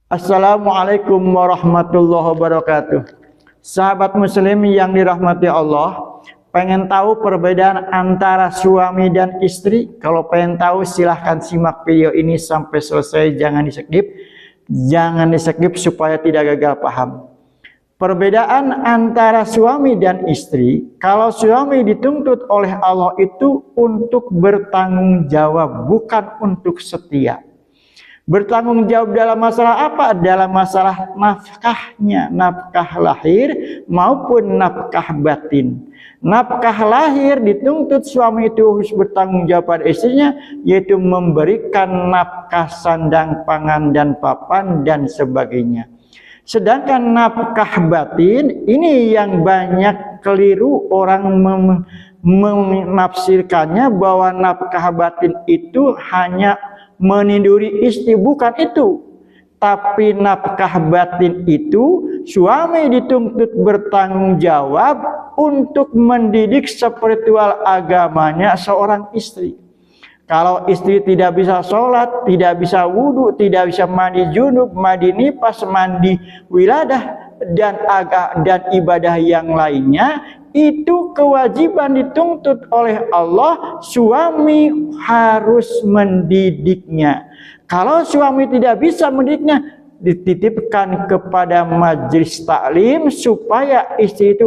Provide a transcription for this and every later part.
Assalamualaikum warahmatullahi wabarakatuh. Sahabat muslim yang dirahmati Allah, pengen tahu perbedaan antara suami dan istri? Kalau pengen tahu silahkan simak video ini sampai selesai, jangan di skip supaya tidak gagal paham. Perbedaan antara suami dan istri, kalau suami dituntut oleh Allah itu untuk bertanggung jawab, bukan untuk setia. Bertanggung jawab dalam masalah apa? Dalam masalah nafkahnya, nafkah lahir maupun nafkah batin. Nafkah lahir dituntut suami itu harus bertanggung jawab pada istrinya, yaitu memberikan nafkah sandang, pangan, dan papan, dan sebagainya. Sedangkan nafkah batin, ini yang banyak keliru orang menafsirkannya bahwa nafkah batin itu hanya meniduri istri, bukan itu. Tapi nafkah batin itu suami dituntut bertanggung jawab untuk mendidik spiritual agamanya seorang istri. Kalau istri tidak bisa sholat, tidak bisa wudhu, tidak bisa mandi junub, mandi nifas, mandi wiladah, dan ibadah yang lainnya, itu kewajiban dituntut oleh Allah, suami harus mendidiknya. Kalau suami tidak bisa mendidiknya, dititipkan kepada majelis taklim supaya istri itu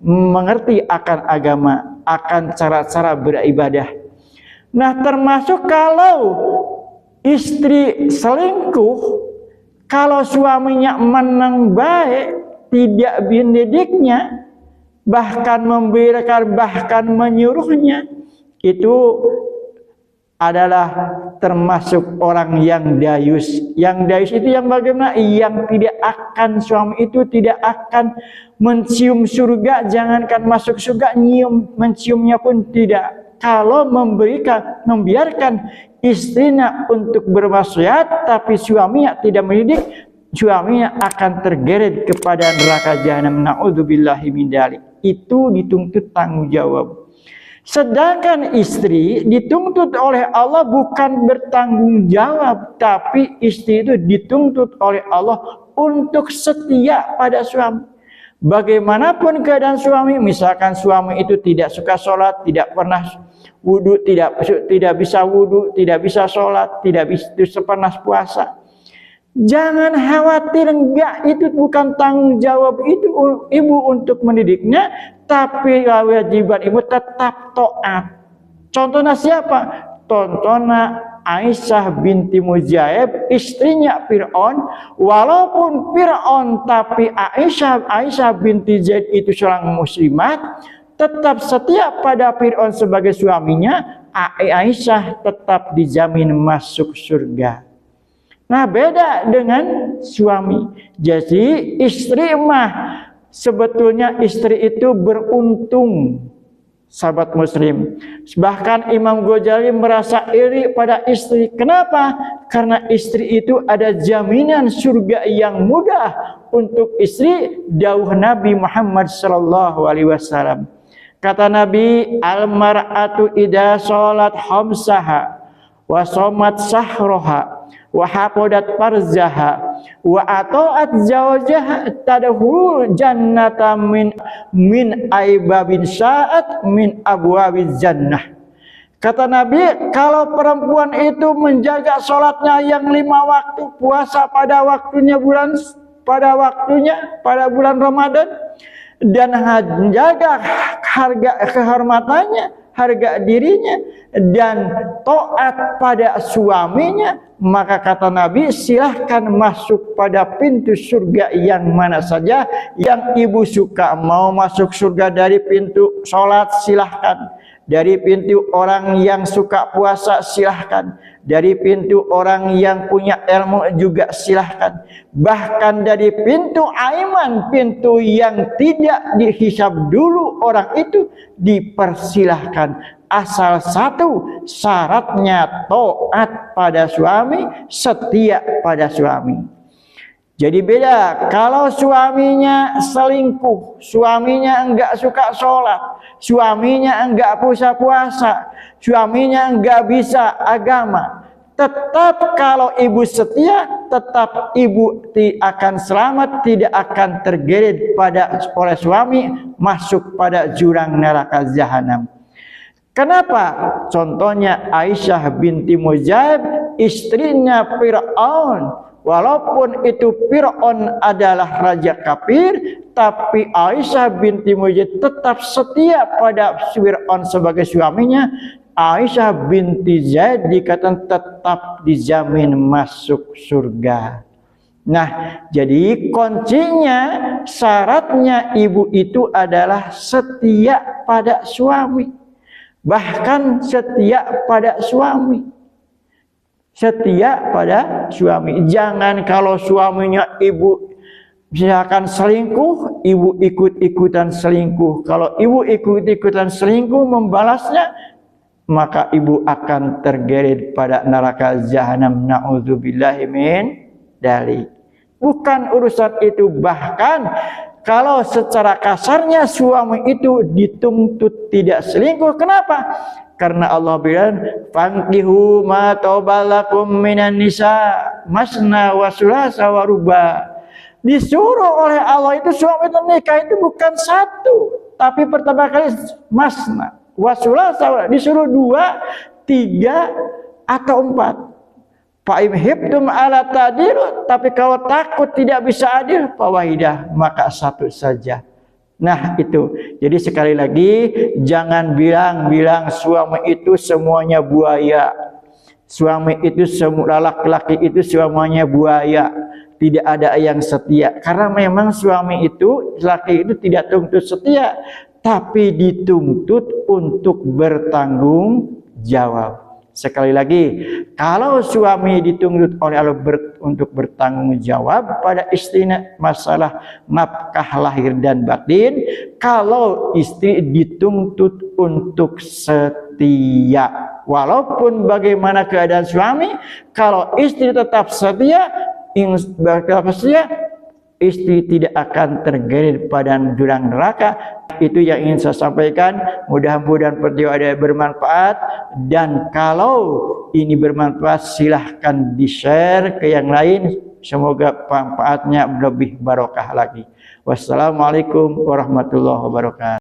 mengerti akan agama, akan cara-cara beribadah. Nah, termasuk kalau istri selingkuh, kalau suaminya menang baik, tidak mendidiknya, bahkan memberikan, bahkan menyuruhnya, itu adalah termasuk orang yang dayus. Yang dayus itu yang bagaimana? Yang tidak akan, suami itu tidak akan mencium surga, jangankan masuk surga, menciumnya pun tidak. Kalau membiarkan istrinya untuk bermaksiat, tapi suaminya tidak mendidik, suaminya akan tergeret kepada neraka jahanam. Na'udzubillahi min dzalik. Itu dituntut tanggung jawab. Sedangkan istri dituntut oleh Allah bukan bertanggung jawab, tapi istri itu dituntut oleh Allah untuk setia pada suami. Bagaimanapun keadaan suami, misalkan suami itu tidak suka sholat, tidak pernah wudhu, tidak bisa wudhu, tidak bisa sholat, tidak bisa pernah puasa, jangan khawatir, enggak, itu bukan tanggung jawab itu ibu untuk mendidiknya, tapi kewajiban ibu tetap taat. Contohnya siapa? Contohnya Aisyah binti Mujaib, istrinya Fir'aun. Walaupun Fir'aun, tapi Aisyah binti Zaid itu seorang muslimat, tetap setia pada Fir'aun sebagai suaminya. Aisyah tetap dijamin masuk surga. Nah, beda dengan suami. Jadi istri mah sebetulnya istri itu beruntung, sahabat muslim. Bahkan Imam Ghazali merasa iri pada istri. Kenapa? Karena istri itu ada jaminan surga yang mudah untuk istri. Dawuh Nabi Muhammad SAW. Kata Nabi, al-mar'atu idza shalat khamsaha wa shamat sahroha wa hafadat farzaha wa ata'at zawjaha tadkhulu jannata min aibabin sya'at min abwabiz jannah. Kata Nabi, kalau perempuan itu menjaga sholatnya yang 5 waktu, puasa pada waktunya, pada bulan Ramadan, dan menjaga harga kehormatannya, harga dirinya, dan taat pada suaminya, maka kata Nabi, silahkan masuk pada pintu surga yang mana saja yang ibu suka. Mau masuk surga dari pintu sholat, silahkan. Dari pintu orang yang suka puasa, silahkan. Dari pintu orang yang punya ilmu juga silahkan. Bahkan dari pintu aiman, pintu yang tidak dihisab dulu orang itu, dipersilahkan. Asal satu syaratnya taat pada suami, setia pada suami. Jadi beda kalau suaminya selingkuh, suaminya enggak suka sholat, suaminya enggak puasa, suaminya enggak bisa agama, Tetap kalau ibu setia, tetap ibu akan selamat, tidak akan tergeret oleh suami masuk pada jurang neraka jahanam. Kenapa? Contohnya Aisyah binti Muzaib, istrinya Fir'aun. Walaupun itu Fir'aun adalah raja kafir, tapi Aisyah binti Muzaib tetap setia pada Fir'aun sebagai suaminya. Aisyah binti Zaid dikatakan tetap dijamin masuk surga. Nah, jadi kuncinya, syaratnya ibu itu adalah setia pada suami. Bahkan setia pada suami. Setia pada suami. Jangan kalau suaminya ibu misalkan selingkuh, ibu ikut-ikutan selingkuh. Kalau ibu ikut-ikutan selingkuh membalasnya, maka ibu akan tergeret pada neraka jahanam. Na'udzubillahi min dzalik. Bukan urusan itu, bahkan kalau secara kasarnya suami itu dituntut tidak selingkuh. Kenapa? Karena Allah bilang, "Fankihu ma tobalakum minan nisa masna wa sulasa wa ruba." Disuruh oleh Allah itu suami itu nikah itu bukan satu, tapi pertama kali masna wa sulasa, disuruh 2, 3 atau 4. Fa'im hibtum ala tadilu, tapi kalau takut tidak bisa adil, fawahidah, maka 1 saja. Nah itu, jadi sekali lagi jangan bilang suami itu semuanya buaya. Suami itu semua laki-laki itu semuanya buaya. Tidak ada yang setia. Karena memang suami itu, laki itu tidak tuntut setia, tapi dituntut untuk bertanggung jawab. Sekali lagi, kalau suami dituntut oleh Allah untuk bertanggung jawab pada istrinya masalah nafkah lahir dan batin, kalau istri dituntut untuk setia, walaupun bagaimana keadaan suami, kalau istri tetap setia, istri tidak akan tergeret pada jurang neraka. Itu yang ingin saya sampaikan. Mudah-mudahan video ada bermanfaat, dan kalau ini bermanfaat silahkan di-share ke yang lain. Semoga manfaatnya lebih barokah lagi. Wassalamualaikum warahmatullahi wabarakatuh.